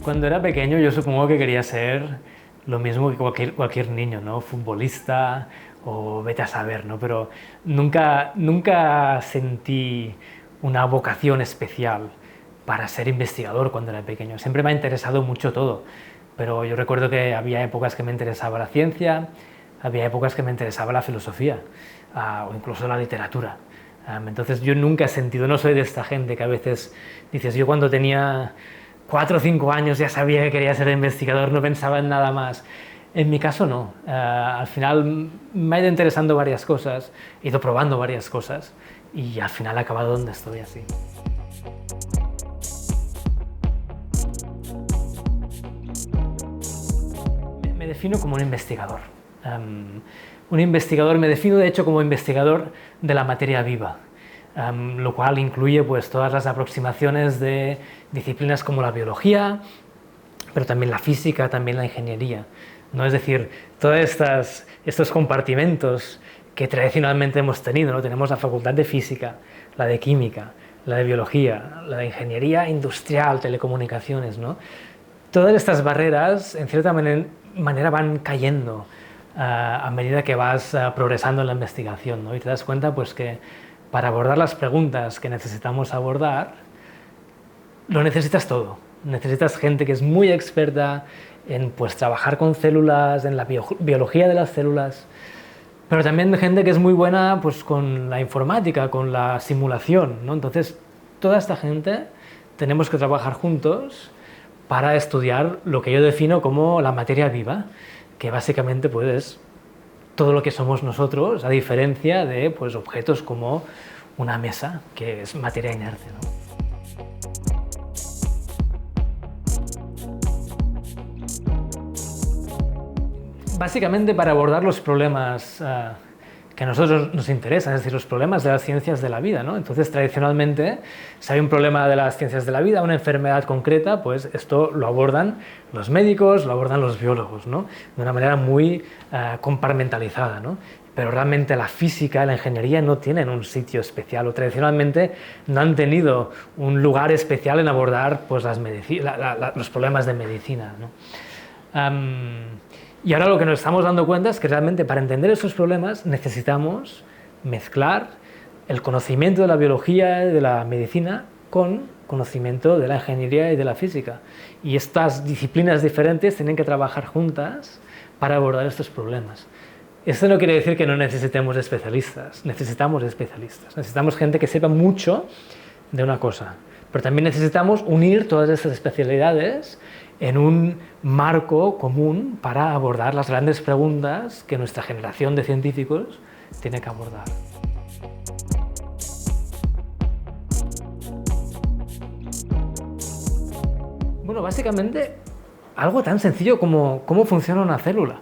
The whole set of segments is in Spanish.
Cuando era pequeño yo supongo que quería ser lo mismo que cualquier niño, ¿no? Futbolista o vete a saber, ¿no? Pero nunca sentí una vocación especial para ser investigador cuando era pequeño. Siempre me ha interesado mucho todo, pero yo recuerdo que había épocas que me interesaba la ciencia, había épocas que me interesaba la filosofía, o incluso la literatura. Entonces yo nunca he sentido, no soy de esta gente que a veces dices, yo cuando tenía 4 o 5 años ya sabía que quería ser investigador, no pensaba en nada más. En mi caso no. Al final me ha ido interesando varias cosas, he ido probando varias cosas y al final he acabado donde estoy así. Me defino como un investigador. Me defino de hecho como investigador de la materia viva. Lo cual incluye pues, todas las aproximaciones de disciplinas como la biología, pero también la física, también la ingeniería, ¿no? Es decir, todos estos compartimentos que tradicionalmente hemos tenido, ¿no? Tenemos la facultad de física, la de química, la de biología, la de ingeniería industrial, telecomunicaciones, ¿no? Todas estas barreras, en cierta manera, van cayendo a medida que vas progresando en la investigación, ¿no? Y te das cuenta pues, que para abordar las preguntas que necesitamos abordar, lo necesitas todo. Necesitas gente que es muy experta en pues, trabajar con células, en la biología de las células, pero también gente que es muy buena pues, con la informática, con la simulación, ¿no? Entonces, toda esta gente tenemos que trabajar juntos para estudiar lo que yo defino como la materia viva, que básicamente pues, es todo lo que somos nosotros, a diferencia de pues, objetos como una mesa, que es materia inerte, ¿no? Básicamente para abordar los problemas que a nosotros nos interesan, es decir, los problemas de las ciencias de la vida, ¿no? Entonces, tradicionalmente, si hay un problema de las ciencias de la vida, una enfermedad concreta, pues esto lo abordan los médicos, lo abordan los biólogos, ¿no? De una manera muy compartimentalizada, ¿no? Pero realmente la física, la ingeniería no tienen un sitio especial o tradicionalmente no han tenido un lugar especial en abordar pues, los problemas de medicina, ¿no? Y ahora lo que nos estamos dando cuenta es que realmente para entender esos problemas necesitamos mezclar el conocimiento de la biología y de la medicina con conocimiento de la ingeniería y de la física. Y estas disciplinas diferentes tienen que trabajar juntas para abordar estos problemas. Esto no quiere decir que no necesitemos especialistas, necesitamos especialistas, necesitamos gente que sepa mucho de una cosa, pero también necesitamos unir todas estas especialidades en un marco común para abordar las grandes preguntas que nuestra generación de científicos tiene que abordar. Bueno, básicamente algo tan sencillo como cómo funciona una célula.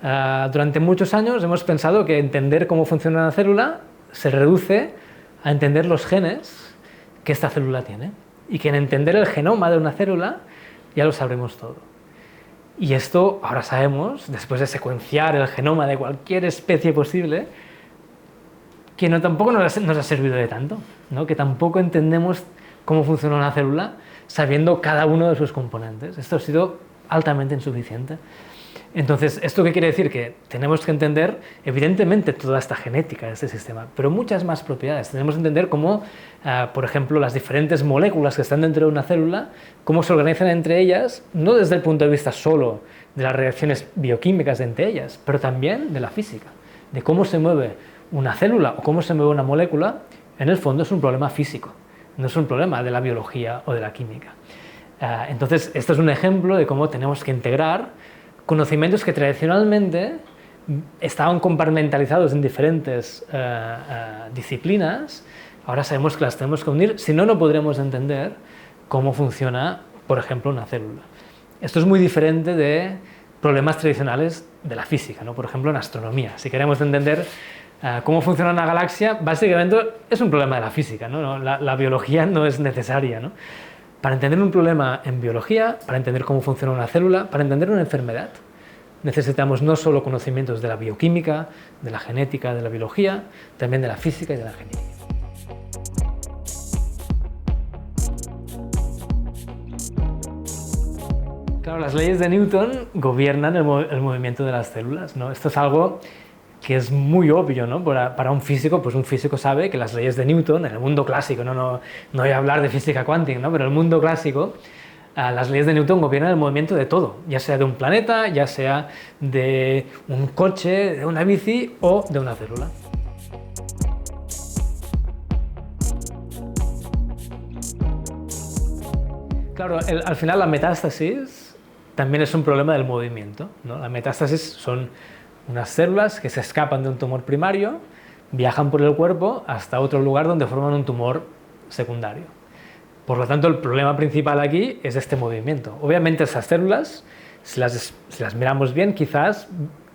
Durante muchos años hemos pensado que entender cómo funciona una célula se reduce a entender los genes que esta célula tiene y que en entender el genoma de una célula ya lo sabremos todo. Y esto ahora sabemos, después de secuenciar el genoma de cualquier especie posible, que tampoco nos ha servido de tanto, ¿no? Que tampoco entendemos cómo funciona una célula sabiendo cada uno de sus componentes. Esto ha sido altamente insuficiente. Entonces, ¿esto qué quiere decir? Que tenemos que entender, evidentemente, toda esta genética de este sistema, pero muchas más propiedades. Tenemos que entender cómo, por ejemplo, las diferentes moléculas que están dentro de una célula, cómo se organizan entre ellas, no desde el punto de vista solo de las reacciones bioquímicas entre ellas, pero también de la física, de cómo se mueve una célula o cómo se mueve una molécula. En el fondo es un problema físico, no es un problema de la biología o de la química. Entonces, esto es un ejemplo de cómo tenemos que integrar conocimientos que tradicionalmente estaban compartimentalizados en diferentes disciplinas. Ahora sabemos que las tenemos que unir, si no, no podremos entender cómo funciona, por ejemplo, una célula. Esto es muy diferente de problemas tradicionales de la física, ¿no? Por ejemplo, en astronomía. Si queremos entender cómo funciona una galaxia, básicamente es un problema de la física, ¿no? La biología no es necesaria, ¿no? Para entender un problema en biología, para entender cómo funciona una célula, para entender una enfermedad, necesitamos no solo conocimientos de la bioquímica, de la genética, de la biología, también de la física y de la ingeniería. Claro, las leyes de Newton gobiernan el movimiento de las células, ¿no? Esto es algo que es muy obvio, ¿no? Para un físico, pues un físico sabe que las leyes de Newton, en el mundo clásico, no voy a hablar de física cuántica, ¿no? Pero en el mundo clásico, las leyes de Newton gobiernan el movimiento de todo, ya sea de un planeta, ya sea de un coche, de una bici o de una célula. Claro, al final la metástasis también es un problema del movimiento, ¿no? La metástasis son unas células que se escapan de un tumor primario, viajan por el cuerpo hasta otro lugar donde forman un tumor secundario. Por lo tanto, el problema principal aquí es este movimiento. Obviamente esas células, si las miramos bien, quizás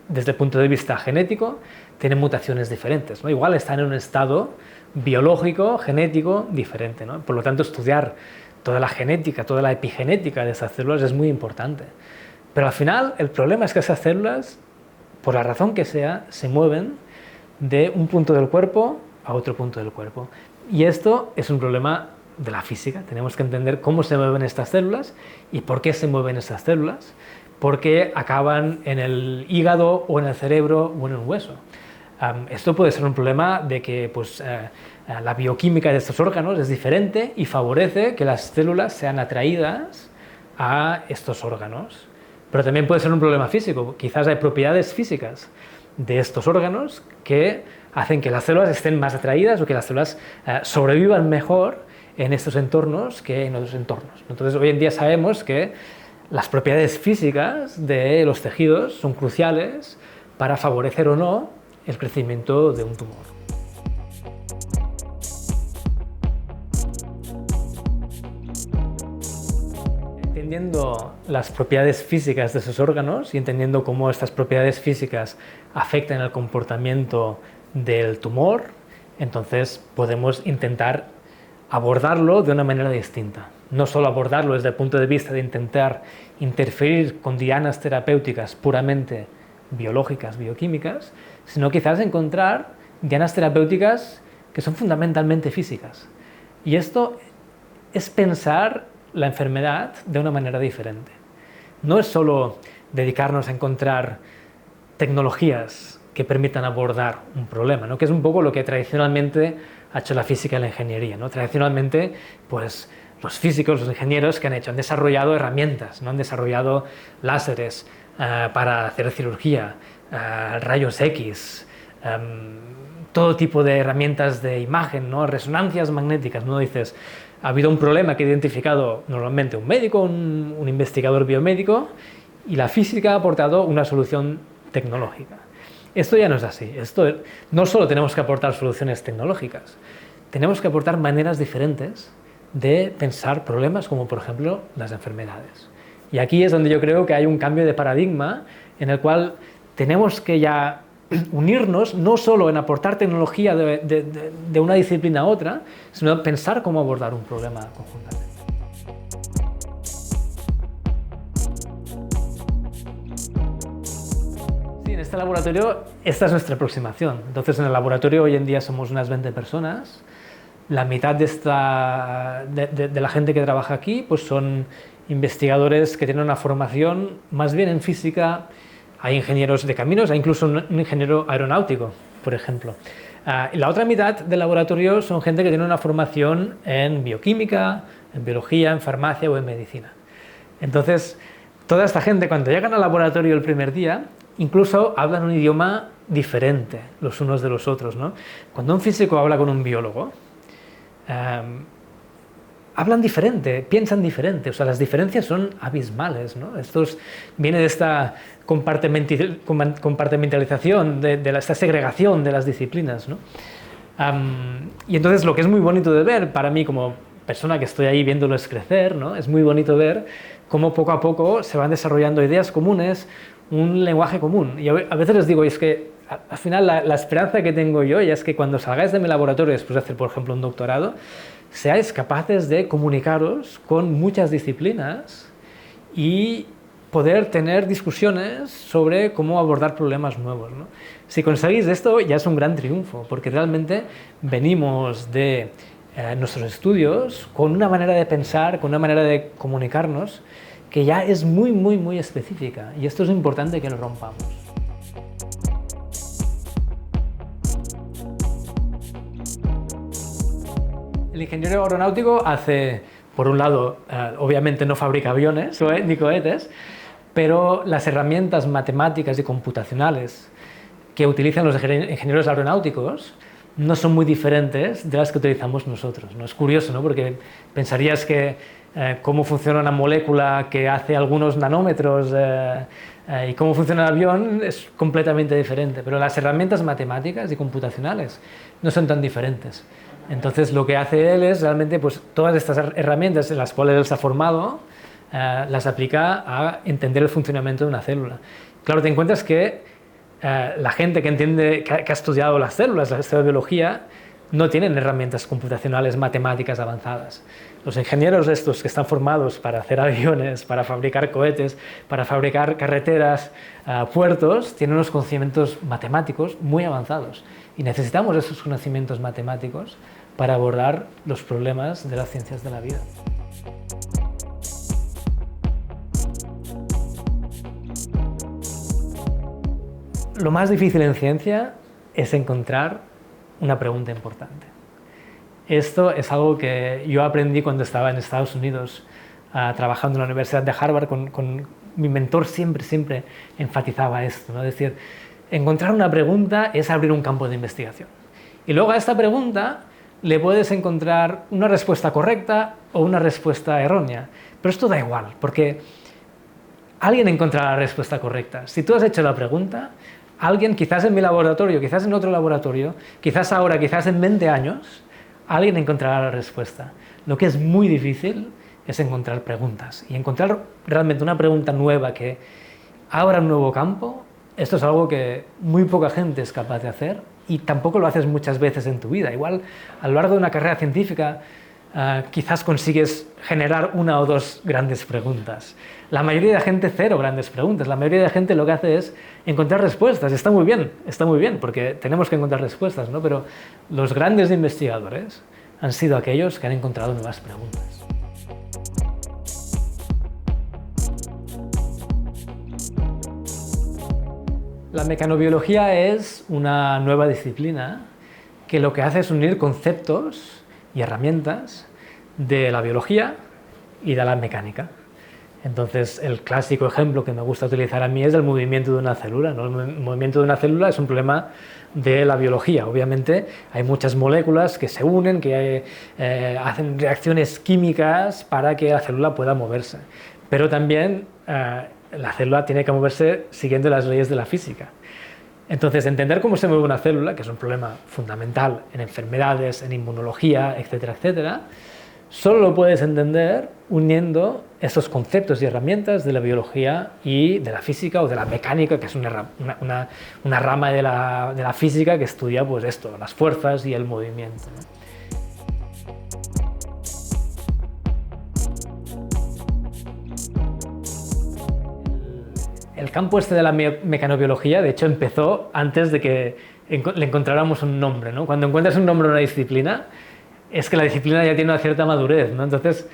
desde el punto de vista genético, tienen mutaciones diferentes, ¿no? Igual están en un estado biológico, genético diferente, ¿no? Por lo tanto, estudiar toda la genética, toda la epigenética de esas células es muy importante. Pero al final el problema es que esas células, por la razón que sea, se mueven de un punto del cuerpo a otro punto del cuerpo. Y esto es un problema de la física. Tenemos que entender cómo se mueven estas células y por qué se mueven estas células, por qué acaban en el hígado o en el cerebro o en un hueso. Esto puede ser un problema de que la bioquímica de estos órganos es diferente y favorece que las células sean atraídas a estos órganos. Pero también puede ser un problema físico. Quizás hay propiedades físicas de estos órganos que hacen que las células estén más atraídas o que las células sobrevivan mejor en estos entornos que en otros entornos. Entonces, hoy en día sabemos que las propiedades físicas de los tejidos son cruciales para favorecer o no el crecimiento de un tumor. Entendiendo las propiedades físicas de esos órganos y entendiendo cómo estas propiedades físicas afectan el comportamiento del tumor, entonces podemos intentar abordarlo de una manera distinta. No solo abordarlo desde el punto de vista de intentar interferir con dianas terapéuticas puramente biológicas, bioquímicas, sino quizás encontrar dianas terapéuticas que son fundamentalmente físicas. Y esto es pensar la enfermedad de una manera diferente. No es solo dedicarnos a encontrar tecnologías que permitan abordar un problema, ¿no? Que es un poco lo que tradicionalmente ha hecho la física y la ingeniería, ¿no? Tradicionalmente, pues los físicos, los ingenieros que han hecho, han desarrollado herramientas, ¿no? Han desarrollado láseres para hacer cirugía, rayos X, todo tipo de herramientas de imagen, ¿no? Resonancias magnéticas, ¿no? Dices, ha habido un problema que ha identificado normalmente un médico, un investigador biomédico, y la física ha aportado una solución tecnológica. Esto ya no es así. No solo tenemos que aportar soluciones tecnológicas, tenemos que aportar maneras diferentes de pensar problemas como, por ejemplo, las enfermedades. Y aquí es donde yo creo que hay un cambio de paradigma en el cual tenemos que ya unirnos no solo en aportar tecnología de una disciplina a otra, sino pensar cómo abordar un problema conjuntamente. Sí, en este laboratorio esta es nuestra aproximación. Entonces, en el laboratorio hoy en día somos unas 20 personas. La mitad de la gente que trabaja aquí pues son investigadores que tienen una formación más bien en física. Hay ingenieros de caminos, hay incluso un ingeniero aeronáutico, por ejemplo. Y la otra mitad del laboratorio son gente que tiene una formación en bioquímica, en biología, en farmacia o en medicina. Entonces, toda esta gente cuando llegan al laboratorio el primer día, incluso hablan un idioma diferente los unos de los otros, ¿no? Cuando un físico habla con un biólogo, hablan diferente, piensan diferente, o sea, las diferencias son abismales, ¿no? Esto viene de esta compartimentalización, de esta segregación de las disciplinas, ¿no? Y entonces lo que es muy bonito de ver, para mí como persona que estoy ahí viéndolos crecer, ¿no? Es muy bonito ver cómo poco a poco se van desarrollando ideas comunes, un lenguaje común. Y a veces les digo, es que al final la esperanza que tengo yo ya es que cuando salgáis de mi laboratorio después de hacer, por ejemplo, un doctorado, seáis capaces de comunicaros con muchas disciplinas y poder tener discusiones sobre cómo abordar problemas nuevos, ¿no? Si conseguís esto ya es un gran triunfo, porque realmente venimos de nuestros estudios con una manera de pensar, con una manera de comunicarnos que ya es muy, muy, muy específica, y esto es importante que lo rompamos. El ingeniero aeronáutico hace, por un lado, obviamente no fabrica aviones ni cohetes, pero las herramientas matemáticas y computacionales que utilizan los ingenieros aeronáuticos no son muy diferentes de las que utilizamos nosotros, ¿no? Es curioso, ¿no? Porque pensarías que cómo funciona una molécula que hace algunos nanómetros y cómo funciona el avión es completamente diferente, pero las herramientas matemáticas y computacionales no son tan diferentes. Entonces lo que hace él es realmente pues, todas estas herramientas en las cuales él se ha formado, las aplica a entender el funcionamiento de una célula. Claro, te encuentras que la gente que entiende, que ha estudiado las células, la biología, no tienen herramientas computacionales matemáticas avanzadas. Los ingenieros estos que están formados para hacer aviones, para fabricar cohetes, para fabricar carreteras, puertos, tienen unos conocimientos matemáticos muy avanzados. Y necesitamos esos conocimientos matemáticos para abordar los problemas de las ciencias de la vida. Lo más difícil en ciencia es encontrar una pregunta importante. Esto es algo que yo aprendí cuando estaba en Estados Unidos trabajando en la Universidad de Harvard. Con mi mentor siempre enfatizaba esto, ¿no? Es decir, encontrar una pregunta es abrir un campo de investigación. Y luego a esta pregunta le puedes encontrar una respuesta correcta o una respuesta errónea. Pero esto da igual, porque alguien encontrará la respuesta correcta. Si tú has hecho la pregunta, alguien, quizás en mi laboratorio, quizás en otro laboratorio, quizás ahora, quizás en 20 años, alguien encontrará la respuesta. Lo que es muy difícil es encontrar preguntas. Y encontrar realmente una pregunta nueva que abra un nuevo campo, esto es algo que muy poca gente es capaz de hacer y tampoco lo haces muchas veces en tu vida. Igual, a lo largo de una carrera científica, quizás consigues generar una o dos grandes preguntas. La mayoría de gente cero grandes preguntas. La mayoría de gente lo que hace es encontrar respuestas. Está muy bien, porque tenemos que encontrar respuestas, ¿no? Pero los grandes investigadores han sido aquellos que han encontrado nuevas preguntas. La mecanobiología es una nueva disciplina que lo que hace es unir conceptos y herramientas de la biología y de la mecánica. Entonces, el clásico ejemplo que me gusta utilizar a mí es el movimiento de una célula, ¿no? El movimiento de una célula es un problema de la biología. Obviamente, hay muchas moléculas que se unen, que hacen reacciones químicas para que la célula pueda moverse. Pero también la célula tiene que moverse siguiendo las leyes de la física. Entonces, entender cómo se mueve una célula, que es un problema fundamental en enfermedades, en inmunología, etcétera, etcétera, solo lo puedes entender uniendo esos conceptos y herramientas de la biología y de la física o de la mecánica, que es una rama de la física que estudia pues esto, las fuerzas y el movimiento, ¿no? El campo este de la mecanobiología, de hecho, empezó antes de que le encontráramos un nombre, ¿no? Cuando encuentras un nombre a una disciplina, es que la disciplina ya tiene una cierta madurez, ¿no? Entonces,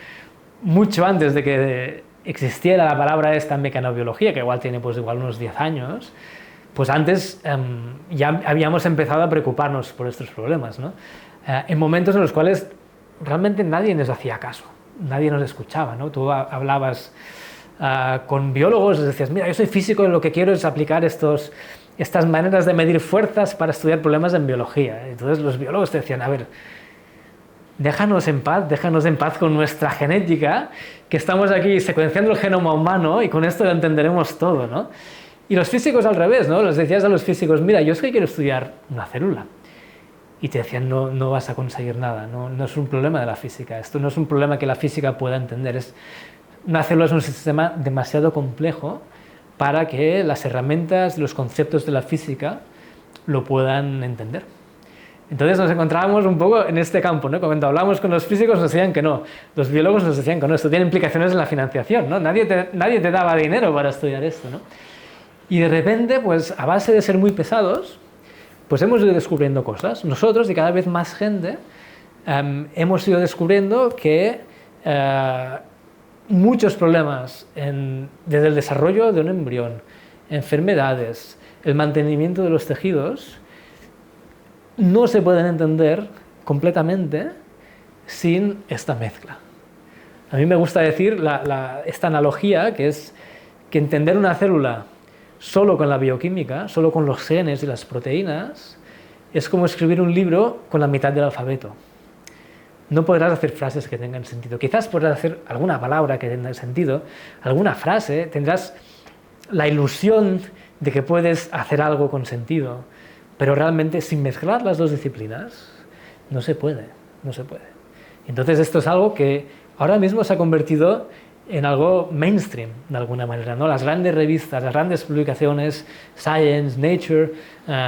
mucho antes de que existiera la palabra esta mecanobiología, que igual tiene pues igual unos 10 años, pues antes ya habíamos empezado a preocuparnos por estos problemas, ¿no? En momentos en los cuales realmente nadie nos hacía caso, nadie nos escuchaba, ¿no? Tú hablabas con biólogos, les decías, mira, yo soy físico y lo que quiero es aplicar estas maneras de medir fuerzas para estudiar problemas en biología. Entonces los biólogos te decían, a ver, déjanos en paz con nuestra genética, que estamos aquí secuenciando el genoma humano y con esto lo entenderemos todo, ¿no? Y los físicos al revés, ¿no? Les decías a los físicos, mira, yo es que quiero estudiar una célula. Y te decían, no vas a conseguir nada, no es un problema de la física, esto no es un problema que la física pueda entender, una célula es un sistema demasiado complejo para que las herramientas, los conceptos de la física lo puedan entender. Entonces nos encontrábamos un poco en este campo, ¿no? Cuando hablamos con los físicos nos decían que no, los biólogos nos decían que no, esto tiene implicaciones en la financiación, ¿no? Nadie te daba dinero para estudiar esto, ¿no? Y de repente, pues a base de ser muy pesados, pues hemos ido descubriendo cosas. Nosotros y cada vez más gente hemos ido descubriendo que muchos problemas desde el desarrollo de un embrión, enfermedades, el mantenimiento de los tejidos, no se pueden entender completamente sin esta mezcla. A mí me gusta decir esta analogía, que es que entender una célula solo con la bioquímica, solo con los genes y las proteínas, es como escribir un libro con la mitad del alfabeto. No podrás hacer frases que tengan sentido. Quizás podrás hacer alguna palabra que tenga sentido, alguna frase, tendrás la ilusión de que puedes hacer algo con sentido, pero realmente sin mezclar las dos disciplinas no se puede, no se puede. Entonces esto es algo que ahora mismo se ha convertido en algo mainstream, de alguna manera, ¿no? Las grandes revistas, las grandes publicaciones, Science, Nature,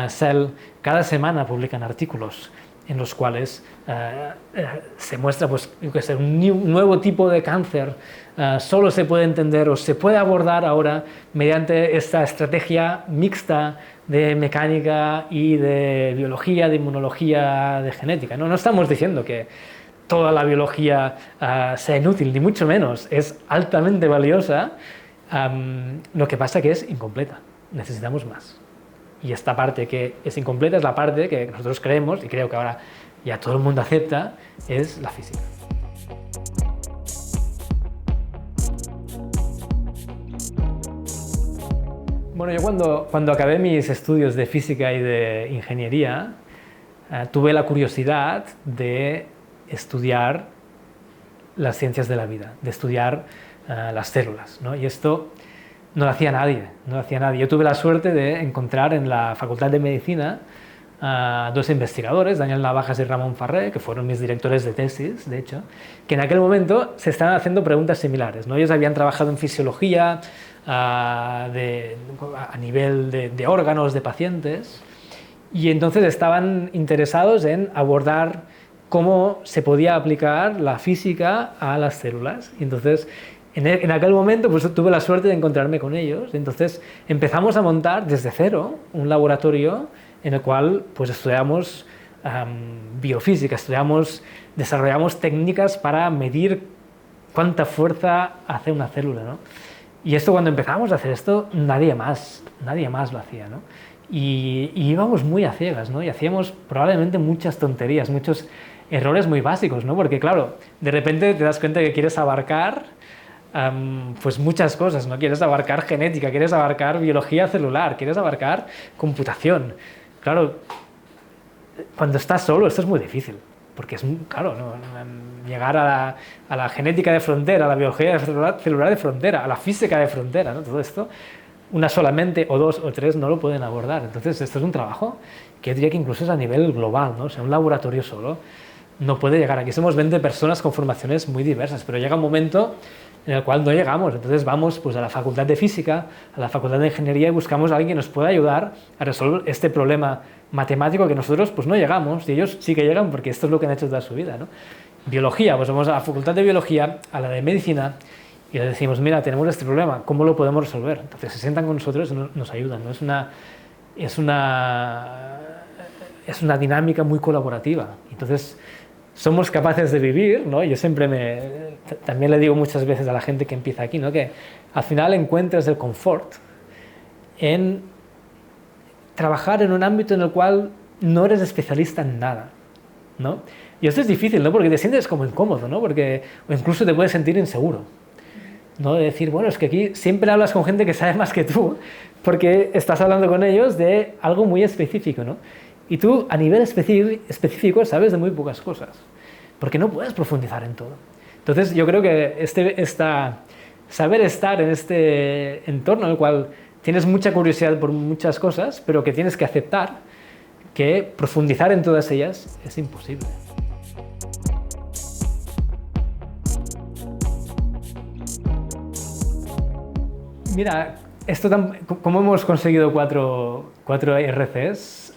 Cell, cada semana publican artículos en los cuales se muestra pues, un nuevo tipo de cáncer, solo se puede entender o se puede abordar ahora mediante esta estrategia mixta de mecánica y de biología, de inmunología, de genética. No estamos diciendo que toda la biología sea inútil, ni mucho menos, es altamente valiosa, lo que pasa que es incompleta, necesitamos más. Y esta parte que es incompleta es la parte que nosotros creemos, y creo que ahora ya todo el mundo acepta, es la física. Bueno, yo cuando acabé mis estudios de física y de ingeniería, tuve la curiosidad de estudiar las ciencias de la vida, de estudiar las células, ¿no? Y esto no lo hacía nadie, no lo hacía nadie. Yo tuve la suerte de encontrar en la Facultad de Medicina a dos investigadores, Daniel Navajas y Ramón Farré, que fueron mis directores de tesis, de hecho, que en aquel momento se estaban haciendo preguntas similares, ¿no? Ellos habían trabajado en fisiología a nivel de órganos de pacientes, y entonces estaban interesados en abordar cómo se podía aplicar la física a las células. Y entonces, en aquel momento pues, tuve la suerte de encontrarme con ellos. Entonces empezamos a montar desde cero un laboratorio en el cual pues, estudiamos biofísica, desarrollamos técnicas para medir cuánta fuerza hace una célula, ¿no? Y esto, cuando empezamos a hacer esto, nadie más lo hacía, ¿no? Y íbamos muy a ciegas, ¿no? Y hacíamos probablemente muchas tonterías, muchos errores muy básicos, ¿no? Porque claro, de repente te das cuenta que quieres abarcar pues muchas cosas, ¿no? Quieres abarcar genética, quieres abarcar biología celular, quieres abarcar computación. Claro, cuando estás solo esto es muy difícil, porque es, claro, llegar a la genética de frontera, a la biología celular de frontera, a la física de frontera, ¿no? Todo esto, una solamente o dos o tres no lo pueden abordar. Entonces esto es un trabajo que yo diría que incluso es a nivel global, ¿no? O sea, un laboratorio solo no puede llegar. Aquí somos 20 personas con formaciones muy diversas, pero llega un momento en el cual no llegamos. Entonces vamos pues, a la Facultad de Física, a la Facultad de Ingeniería, y buscamos a alguien que nos pueda ayudar a resolver este problema matemático que nosotros pues, no llegamos, y ellos sí que llegan porque esto es lo que han hecho toda su vida, ¿no? Biología, pues vamos a la Facultad de Biología, a la de Medicina, y les decimos, mira, tenemos este problema, ¿cómo lo podemos resolver? Entonces se sientan con nosotros y nos ayudan, ¿no? Es una dinámica muy colaborativa. Entonces somos capaces de vivir, ¿no? Yo también le digo muchas veces a la gente que empieza aquí, ¿no? Que al final encuentras el confort en trabajar en un ámbito en el cual no eres especialista en nada, ¿no? Y esto es difícil, ¿no? Porque te sientes como incómodo, ¿no? O incluso te puedes sentir inseguro, ¿no? De decir, bueno, es que aquí siempre hablas con gente que sabe más que tú, porque estás hablando con ellos de algo muy específico, ¿no? Y tú, a nivel específico, sabes de muy pocas cosas, porque no puedes profundizar en todo. Entonces, yo creo que saber estar en este entorno en el cual tienes mucha curiosidad por muchas cosas, pero que tienes que aceptar que profundizar en todas ellas es imposible. Mira, ¿cómo hemos conseguido cuatro RCs?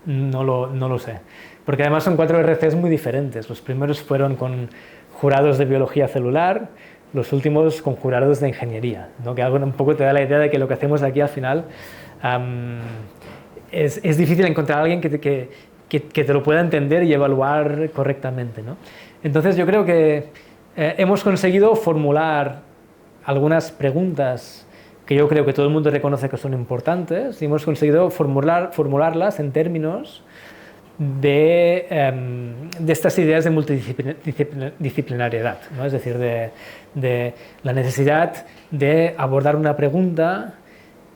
No lo sé, porque además son 4 RCs muy diferentes. Los primeros fueron con jurados de biología celular, los últimos con jurados de ingeniería, ¿no? Que algo un poco te da la idea de que lo que hacemos aquí al final es difícil encontrar a alguien que te lo pueda entender y evaluar correctamente, ¿no? Entonces yo creo que hemos conseguido formular algunas preguntas que yo creo que todo el mundo reconoce que son importantes y hemos conseguido formularlas en términos de estas ideas de multidisciplinariedad, ¿no? Es decir, de la necesidad de abordar una pregunta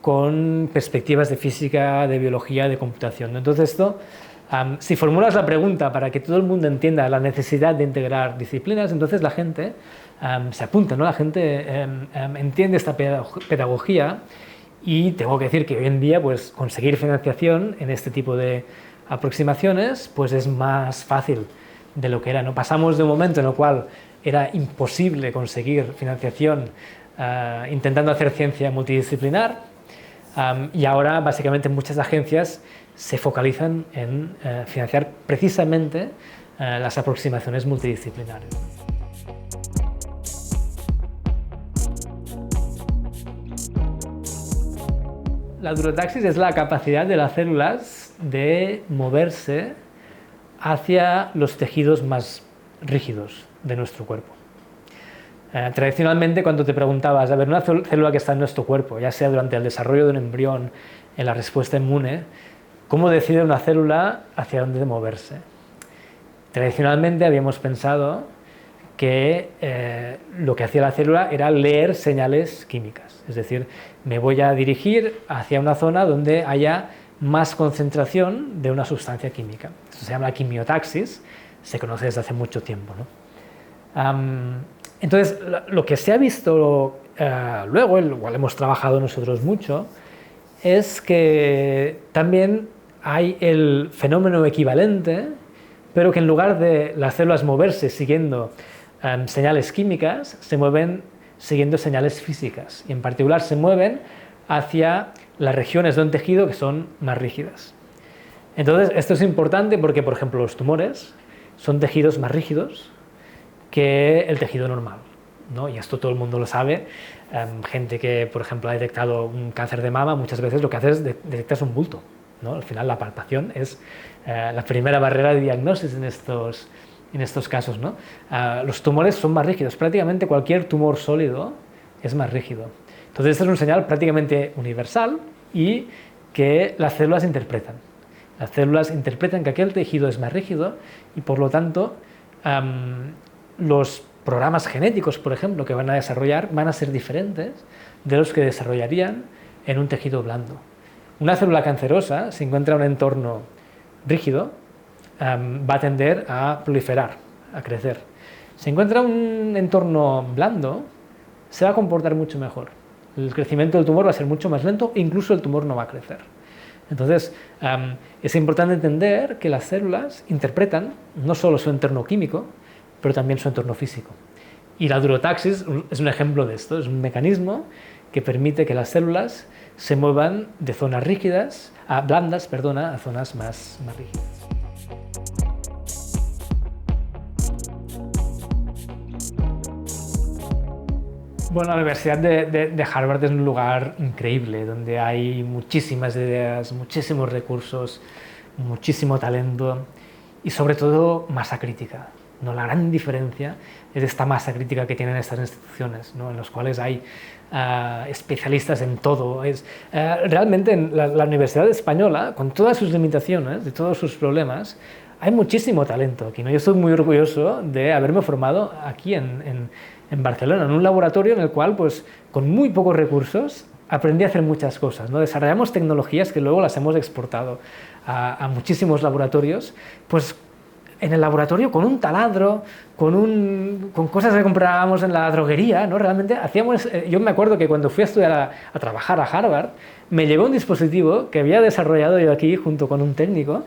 con perspectivas de física, de biología, de computación. Entonces esto, si formulas la pregunta para que todo el mundo entienda la necesidad de integrar disciplinas, entonces la gente se apunta, ¿no? La gente entiende esta pedagogía y tengo que decir que hoy en día pues, conseguir financiación en este tipo de aproximaciones pues es más fácil de lo que era, ¿no? Pasamos de un momento en el cual era imposible conseguir financiación intentando hacer ciencia multidisciplinar y ahora básicamente muchas agencias se focalizan en financiar precisamente las aproximaciones multidisciplinarias. La durotaxis es la capacidad de las células de moverse hacia los tejidos más rígidos de nuestro cuerpo. Tradicionalmente, cuando te preguntabas, a ver, una célula que está en nuestro cuerpo, ya sea durante el desarrollo de un embrión, en la respuesta inmune, ¿cómo decide una célula hacia dónde moverse? Tradicionalmente habíamos pensado que lo que hacía la célula era leer señales químicas, es decir, me voy a dirigir hacia una zona donde haya más concentración de una sustancia química. Esto se llama quimiotaxis, se conoce desde hace mucho tiempo, ¿no? Entonces, lo que se ha visto luego, igual hemos trabajado nosotros mucho, es que también hay el fenómeno equivalente, pero que en lugar de las células moverse siguiendo señales químicas, se mueven siguiendo señales físicas, y en particular se mueven hacia las regiones de un tejido que son más rígidas. Entonces, esto es importante porque, por ejemplo, los tumores son tejidos más rígidos que el tejido normal, ¿no? Y esto todo el mundo lo sabe. Gente que, por ejemplo, ha detectado un cáncer de mama, muchas veces lo que hace es detectar un bulto, ¿no? Al final, la palpación es la primera barrera de diagnosis en estos casos, ¿no? Los tumores son más rígidos. Prácticamente cualquier tumor sólido es más rígido. Entonces, esto es una señal prácticamente universal y que las células interpretan. Las células interpretan que aquel tejido es más rígido y, por lo tanto, los programas genéticos, por ejemplo, que van a desarrollar van a ser diferentes de los que desarrollarían en un tejido blando. Una célula cancerosa, si encuentra un entorno rígido, va a tender a proliferar, a crecer. Si encuentra un entorno blando, se va a comportar mucho mejor. El crecimiento del tumor va a ser mucho más lento e incluso el tumor no va a crecer. Entonces, es importante entender que las células interpretan no solo su entorno químico, pero también su entorno físico. Y la durotaxis es un ejemplo de esto, es un mecanismo que permite que las células se muevan de zonas blandas, a zonas más rígidas. Bueno, la Universidad de Harvard es un lugar increíble, donde hay muchísimas ideas, muchísimos recursos, muchísimo talento y sobre todo masa crítica, ¿no? La gran diferencia es esta masa crítica que tienen estas instituciones, ¿no? En las cuales hay especialistas en todo. Realmente en la Universidad Española, con todas sus limitaciones, de todos sus problemas, hay muchísimo talento aquí, ¿no? Yo estoy muy orgulloso de haberme formado aquí en Barcelona, en un laboratorio en el cual, pues, con muy pocos recursos, aprendí a hacer muchas cosas, ¿no? Desarrollamos tecnologías que luego las hemos exportado a muchísimos laboratorios, pues en el laboratorio con un taladro, con cosas que comprábamos en la droguería, ¿no? Realmente hacíamos, yo me acuerdo que cuando fui a estudiar a trabajar a Harvard, me llegó un dispositivo que había desarrollado yo aquí junto con un técnico,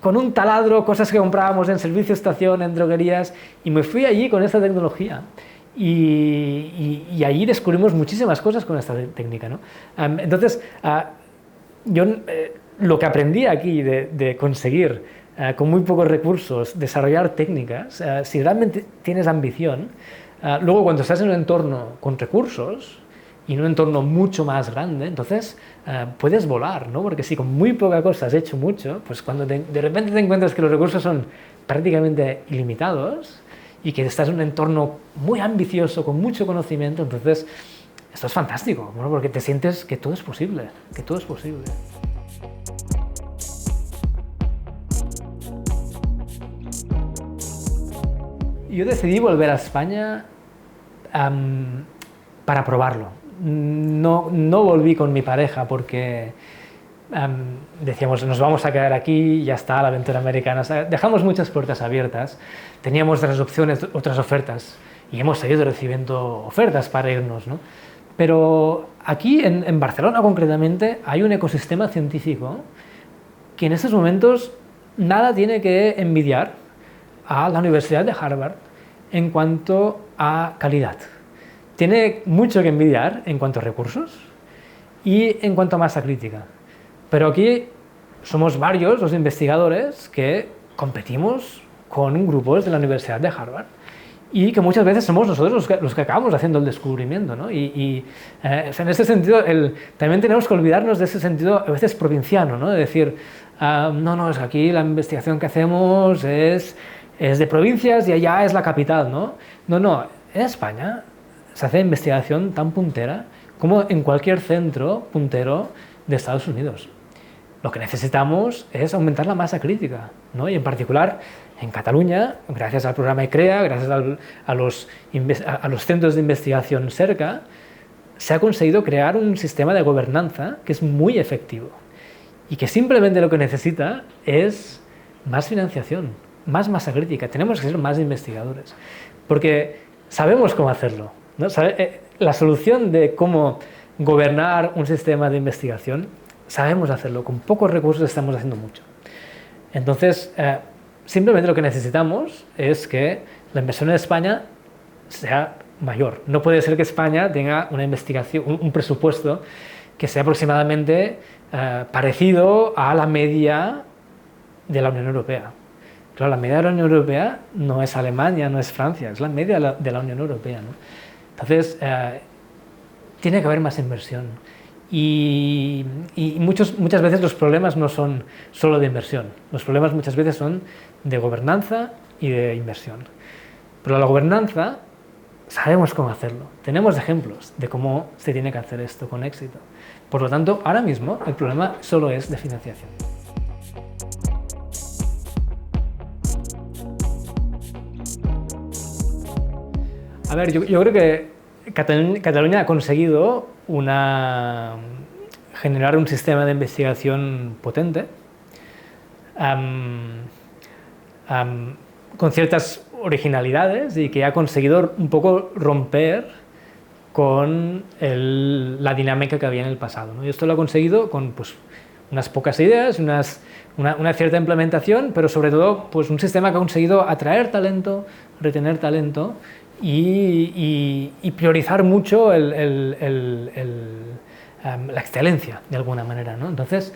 con un taladro, cosas que comprábamos en servicio estación, en droguerías, y me fui allí con esta tecnología. Y allí descubrimos muchísimas cosas con esta técnica, ¿no? Entonces, yo lo que aprendí aquí de conseguir con muy pocos recursos desarrollar técnicas, si realmente tienes ambición, luego cuando estás en un entorno con recursos y en un entorno mucho más grande, entonces puedes volar, ¿no? Porque si con muy poca cosa has hecho mucho, pues cuando de repente te encuentras que los recursos son prácticamente ilimitados y que estás en un entorno muy ambicioso, con mucho conocimiento, entonces esto es fantástico, ¿no? Porque te sientes que todo es posible, que todo es posible. Yo decidí volver a España para probarlo. No volví con mi pareja porque decíamos, nos vamos a quedar aquí, ya está, la aventura americana. Dejamos muchas puertas abiertas, teníamos otras opciones, otras ofertas, y hemos seguido recibiendo ofertas para irnos, ¿no? Pero aquí, en Barcelona concretamente, hay un ecosistema científico que en estos momentos nada tiene que envidiar a la Universidad de Harvard en cuanto a calidad. Tiene mucho que envidiar en cuanto a recursos y en cuanto a masa crítica. Pero aquí somos varios los investigadores que competimos con grupos de la Universidad de Harvard y que muchas veces somos nosotros los que acabamos haciendo el descubrimiento, ¿no? O sea, en este sentido, también tenemos que olvidarnos de ese sentido a veces provinciano, ¿no? De decir, no, es que aquí la investigación que hacemos es de provincias y allá es la capital, ¿no? No, en España se hace investigación tan puntera como en cualquier centro puntero de Estados Unidos. Lo que necesitamos es aumentar la masa crítica, ¿no? Y en particular en Cataluña, gracias al programa ICREA, gracias a los centros de investigación cerca, se ha conseguido crear un sistema de gobernanza que es muy efectivo y que simplemente lo que necesita es más financiación, más masa crítica. Tenemos que ser más investigadores, porque sabemos cómo hacerlo, ¿no? La solución de cómo gobernar un sistema de investigación, sabemos hacerlo. Con pocos recursos estamos haciendo mucho. Entonces, simplemente lo que necesitamos es que la inversión en España sea mayor. No puede ser que España tenga una investigación, un presupuesto que sea aproximadamente parecido a la media de la Unión Europea. Claro, la media de la Unión Europea no es Alemania, no es Francia, es la media de la Unión Europea, ¿no? Entonces, tiene que haber más inversión. Y muchas veces los problemas no son solo de inversión, los problemas muchas veces son de gobernanza y de inversión. Pero la gobernanza sabemos cómo hacerlo, tenemos ejemplos de cómo se tiene que hacer esto con éxito. Por lo tanto, ahora mismo el problema solo es de financiación. A ver, yo creo que Cataluña ha conseguido generar un sistema de investigación potente, con ciertas originalidades y que ha conseguido un poco romper con la dinámica que había en el pasado, ¿no? Y esto lo ha conseguido con unas pocas ideas, una cierta implementación, pero sobre todo un sistema que ha conseguido atraer talento, retener talento y priorizar mucho la excelencia, de alguna manera, ¿no? Entonces,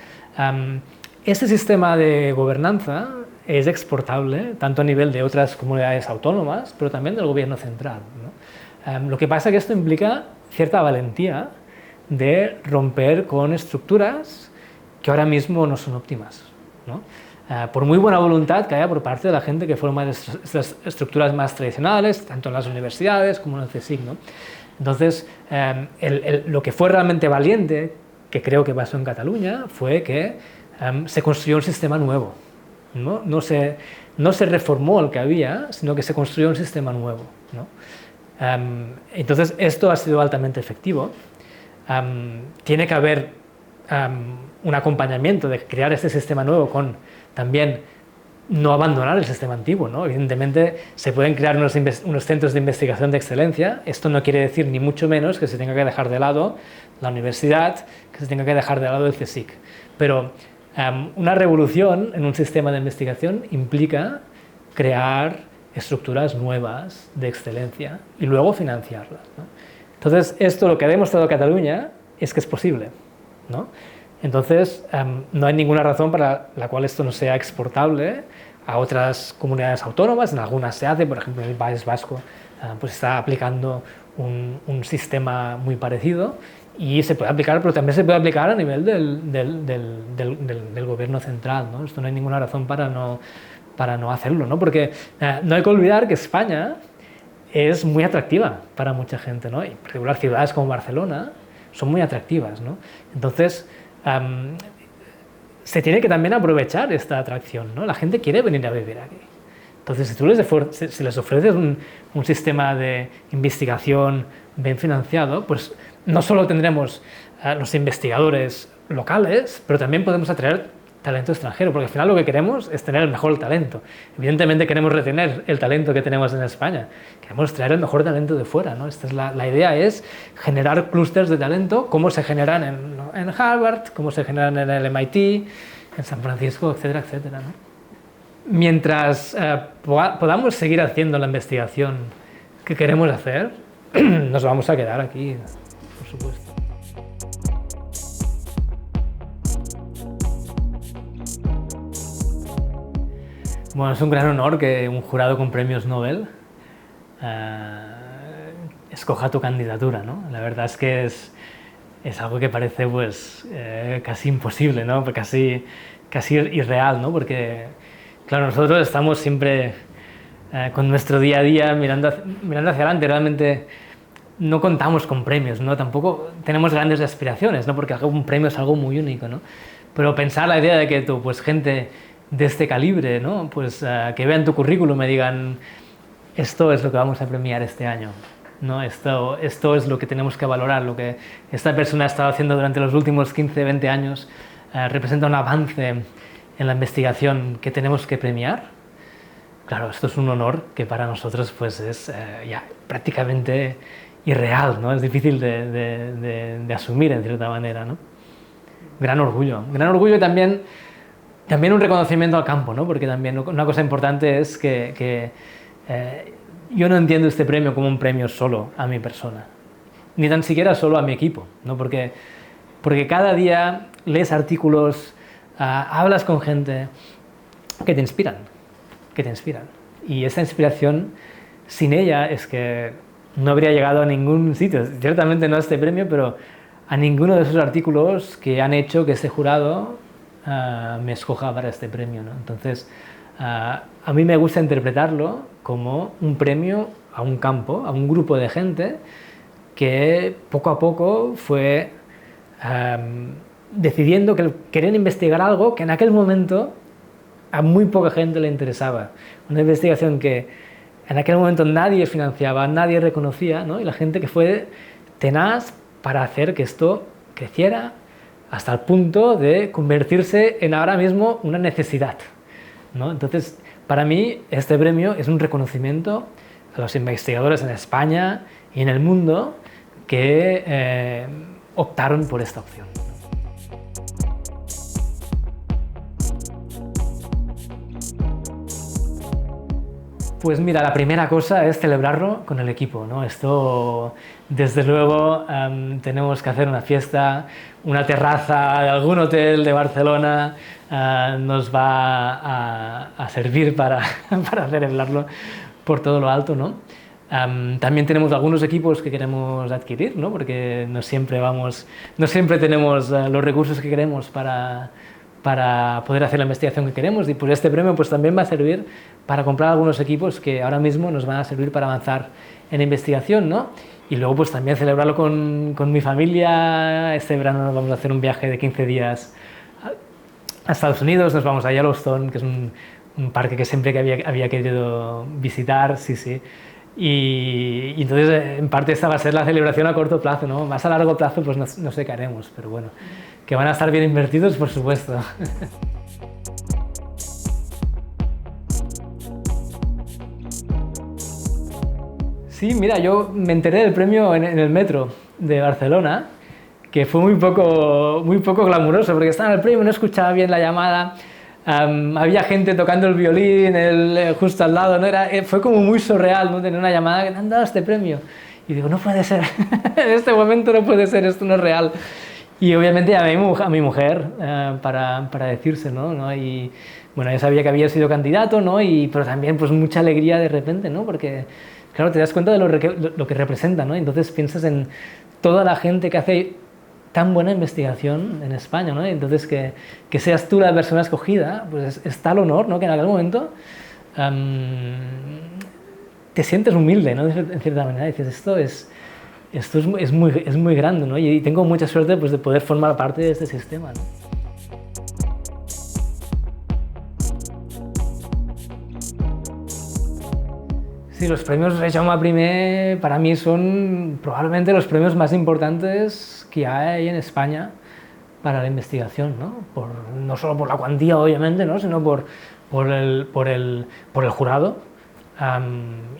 este sistema de gobernanza es exportable tanto a nivel de otras comunidades autónomas, pero también del gobierno central, ¿no? Lo que pasa es que esto implica cierta valentía de romper con estructuras que ahora mismo no son óptimas, ¿no? Por muy buena voluntad que haya por parte de la gente que forma estas estructuras más tradicionales, tanto en las universidades como en el CSIC, ¿no? Entonces, lo que fue realmente valiente, que creo que pasó en Cataluña, fue que se construyó un sistema nuevo, ¿no? No se reformó el que había, sino que se construyó un sistema nuevo, ¿no? Entonces, esto ha sido altamente efectivo. Tiene que haber un acompañamiento de crear este sistema nuevo con también no abandonar el sistema antiguo, ¿no? Evidentemente se pueden crear unos centros de investigación de excelencia. Esto no quiere decir ni mucho menos que se tenga que dejar de lado la universidad, que se tenga que dejar de lado el CSIC. Pero una revolución en un sistema de investigación implica crear estructuras nuevas de excelencia y luego financiarlas, ¿no? Entonces, esto lo que ha demostrado Cataluña es que es posible, ¿no? Entonces, no hay ninguna razón para la cual esto no sea exportable a otras comunidades autónomas. En algunas se hace, por ejemplo, en el País Vasco está aplicando un sistema muy parecido y se puede aplicar, pero también se puede aplicar a nivel del gobierno central, ¿no? Esto no hay ninguna razón para para no hacerlo, ¿no? Porque no hay que olvidar que España es muy atractiva para mucha gente, ¿no? Y en particular ciudades como Barcelona son muy atractivas, ¿no? Entonces, se tiene que también aprovechar esta atracción, ¿no? La gente quiere venir a vivir aquí. Entonces, si tú les ofreces un sistema de investigación bien financiado, pues no solo tendremos los investigadores locales, pero también podemos atraer talento extranjero, porque al final lo que queremos es tener el mejor talento. Evidentemente queremos retener el talento que tenemos en España, queremos traer el mejor talento de fuera, ¿no? Esta es la idea es generar clústeres de talento, como se generan en Harvard, como se generan en el MIT, en San Francisco, etcétera, etcétera, ¿no? Mientras podamos seguir haciendo la investigación que queremos hacer, nos vamos a quedar aquí, por supuesto. Bueno, es un gran honor que un jurado con premios Nobel escoja tu candidatura, ¿no? La verdad es que es algo que parece pues casi imposible, ¿no? Casi irreal, ¿no? Porque, claro, nosotros estamos siempre con nuestro día a día mirando hacia adelante, realmente no contamos con premios, ¿no? Tampoco tenemos grandes aspiraciones, ¿no? Porque un premio es algo muy único, ¿no? Pero pensar la idea de que tú, pues gente de este calibre, ¿no? Pues que vean tu currículum y digan, esto es lo que vamos a premiar este año, ¿no? Esto es lo que tenemos que valorar, lo que esta persona ha estado haciendo durante los últimos 15, 20 años, representa un avance en la investigación que tenemos que premiar. Claro, esto es un honor que para nosotros pues es ya prácticamente irreal, ¿no? Es difícil de asumir en cierta manera, ¿no? Gran orgullo y también un reconocimiento al campo, ¿no? Porque también una cosa importante es que yo no entiendo este premio como un premio solo a mi persona, ni tan siquiera solo a mi equipo, ¿no? Porque cada día lees artículos, hablas con gente que te inspiran. Y esa inspiración, sin ella, es que no habría llegado a ningún sitio. Ciertamente no a este premio, pero a ninguno de esos artículos que han hecho que este jurado me escoja para este premio, ¿no? Entonces, a mí me gusta interpretarlo como un premio a un campo, a un grupo de gente que poco a poco fue decidiendo que querían investigar algo que en aquel momento a muy poca gente le interesaba. Una investigación que en aquel momento nadie financiaba, nadie reconocía, ¿no? Y la gente que fue tenaz para hacer que esto creciera hasta el punto de convertirse en ahora mismo una necesidad, ¿no? Entonces, para mí, este premio es un reconocimiento a los investigadores en España y en el mundo que optaron por esta opción. Pues mira, la primera cosa es celebrarlo con el equipo, ¿no? Esto, desde luego, tenemos que hacer una fiesta, una terraza de algún hotel de Barcelona nos va a servir para celebrarlo por todo lo alto, ¿no? También tenemos algunos equipos que queremos adquirir, ¿no? Porque no siempre tenemos los recursos que queremos para poder hacer la investigación que queremos, y pues este premio pues también va a servir para comprar algunos equipos que ahora mismo nos van a servir para avanzar en investigación, ¿no? Y luego pues también celebrarlo con mi familia. Este verano nos vamos a hacer un viaje de 15 días a Estados Unidos, nos vamos a Yellowstone, que es un parque que siempre que había querido visitar, sí. Y entonces en parte esta va a ser la celebración a corto plazo, ¿no? Más a largo plazo pues no sé qué haremos, pero bueno, que van a estar bien invertidos, por supuesto. Sí, mira, yo me enteré del premio en el metro de Barcelona, que fue muy poco glamuroso, porque estaba en el premio, no escuchaba bien la llamada, había gente tocando el violín justo al lado, ¿no? Fue como muy surreal, ¿no? Tener una llamada que te han dado este premio. Y digo, no puede ser, en este momento no puede ser, esto no es real. Y obviamente a mi mujer para decírselo, ¿no? Y bueno, ya sabía que había sido candidato, ¿no? Pero también pues mucha alegría de repente, ¿no? Porque claro, te das cuenta de lo que representa, ¿no? Entonces piensas en toda la gente que hace tan buena investigación en España, ¿no? Entonces, que seas tú la persona escogida, pues es tal honor, ¿no? Que en aquel momento te sientes humilde, ¿no? En cierta manera, dices, esto es muy grande, ¿no? Y tengo mucha suerte, pues, de poder formar parte de este sistema, ¿no? Sí, los premios Jaume I para mí son probablemente los premios más importantes que hay en España para la investigación, ¿no? No solo por la cuantía, obviamente, ¿no? Sino por el jurado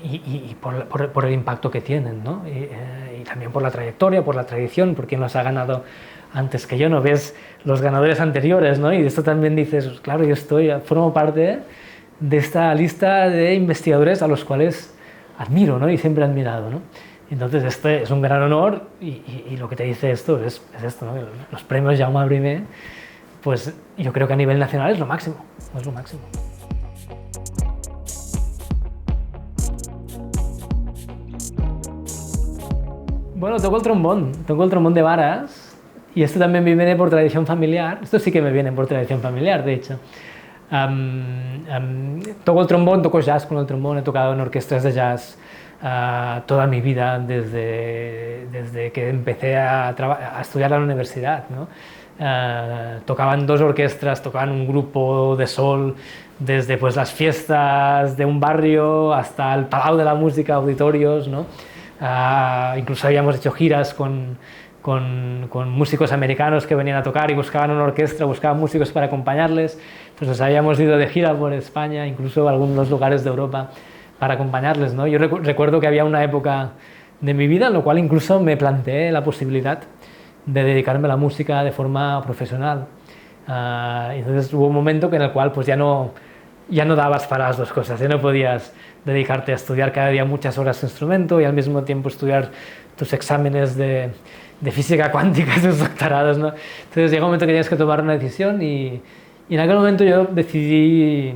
y por el impacto que tienen, ¿no? Y también por la trayectoria, por la tradición, por quien los ha ganado antes que yo, ¿no? Ves los ganadores anteriores, ¿no? Y de esto también dices, claro, formo parte de esta lista de investigadores a los cuales admiro, ¿no? Y siempre he admirado, ¿no? Entonces este es un gran honor y lo que te dice esto es esto, ¿no? Los premios Jaume I, pues yo creo que a nivel nacional es lo máximo, es lo máximo. Bueno, toco el trombón de varas y esto también me viene por tradición familiar, esto sí que me viene por tradición familiar, de hecho. Toco el trombón, toco jazz con el trombón, he tocado en orquestas de jazz toda mi vida, desde que empecé a estudiar a la universidad, ¿no? Tocaban dos orquestas, tocaban un grupo de sol, desde pues, las fiestas de un barrio hasta el Palau de la Música, auditorios, ¿no? Incluso habíamos hecho giras con músicos americanos que venían a tocar y buscaban una orquesta, buscaban músicos para acompañarles. Pues nos habíamos ido de gira por España, incluso a algunos lugares de Europa para acompañarles, ¿no? Yo recuerdo que había una época de mi vida en la cual incluso me planteé la posibilidad de dedicarme a la música de forma profesional. Entonces hubo un momento en el cual pues ya no dabas para las dos cosas, ya no podías dedicarte a estudiar cada día muchas horas de instrumento y al mismo tiempo estudiar tus exámenes de física cuántica, tus doctorados, ¿no? Entonces llega un momento que tienes que tomar una decisión y en aquel momento yo decidí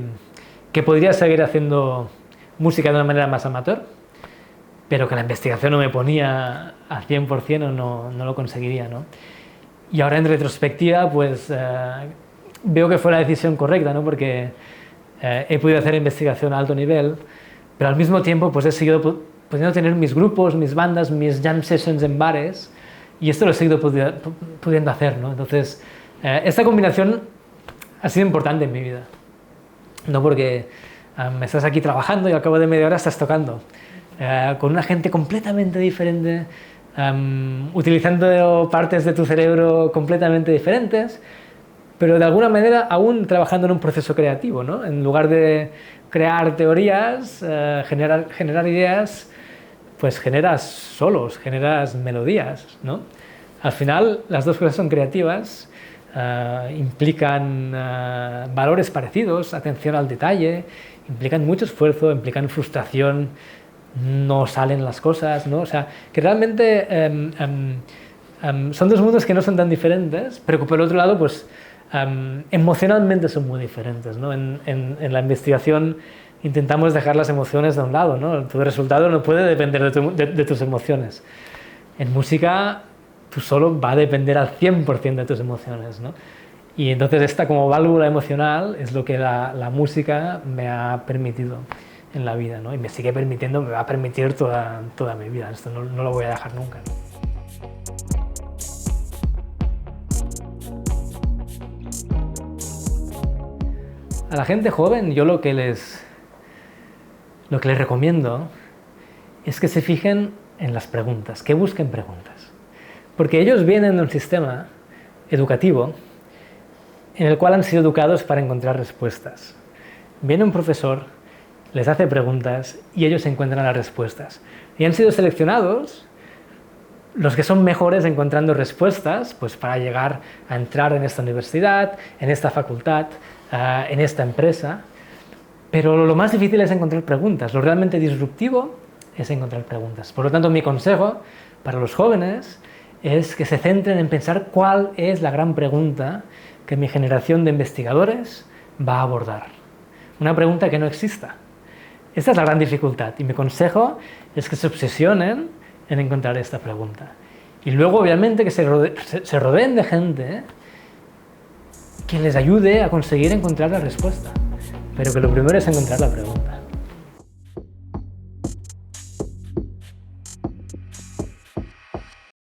que podría seguir haciendo música de una manera más amateur, pero que la investigación no me ponía al 100% o no lo conseguiría, ¿no? Y ahora en retrospectiva pues veo que fue la decisión correcta, ¿no? Porque he podido hacer investigación a alto nivel, pero al mismo tiempo pues he seguido pudiendo tener mis grupos, mis bandas, mis jam sessions en bares, y esto lo he seguido pudiendo hacer, ¿no? Entonces, esta combinación ha sido importante en mi vida, no porque estás aquí trabajando y al cabo de media hora estás tocando, con una gente completamente diferente, utilizando partes de tu cerebro completamente diferentes, pero de alguna manera aún trabajando en un proceso creativo, ¿no? En lugar de crear teorías, generar ideas, pues generas solos, generas melodías, ¿no? Al final las dos cosas son creativas, implican valores parecidos, atención al detalle, implican mucho esfuerzo, implican frustración, no salen las cosas, ¿no? O sea, que realmente son dos mundos que no son tan diferentes, pero que por el otro lado, pues emocionalmente son muy diferentes, ¿no? En la investigación intentamos dejar las emociones de un lado, ¿no? Tu resultado no puede depender de tus emociones. En música, tu solo va a depender al 100% de tus emociones, ¿no? Y entonces esta como válvula emocional es lo que la música me ha permitido en la vida, ¿no? Y me sigue permitiendo, me va a permitir toda mi vida. Esto no lo voy a dejar nunca, ¿no? A la gente joven yo lo que les recomiendo es que se fijen en las preguntas, que busquen preguntas. Porque ellos vienen de un sistema educativo en el cual han sido educados para encontrar respuestas. Viene un profesor, les hace preguntas y ellos encuentran las respuestas. Y han sido seleccionados los que son mejores encontrando respuestas, pues para llegar a entrar en esta universidad, en esta facultad, en esta empresa. Pero lo más difícil es encontrar preguntas. Lo realmente disruptivo es encontrar preguntas. Por lo tanto, mi consejo para los jóvenes es que se centren en pensar cuál es la gran pregunta que mi generación de investigadores va a abordar. Una pregunta que no exista. Esta es la gran dificultad y mi consejo es que se obsesionen en encontrar esta pregunta. Y luego, obviamente, que se rodeen de gente que les ayude a conseguir encontrar la respuesta. Pero que lo primero es encontrar la pregunta.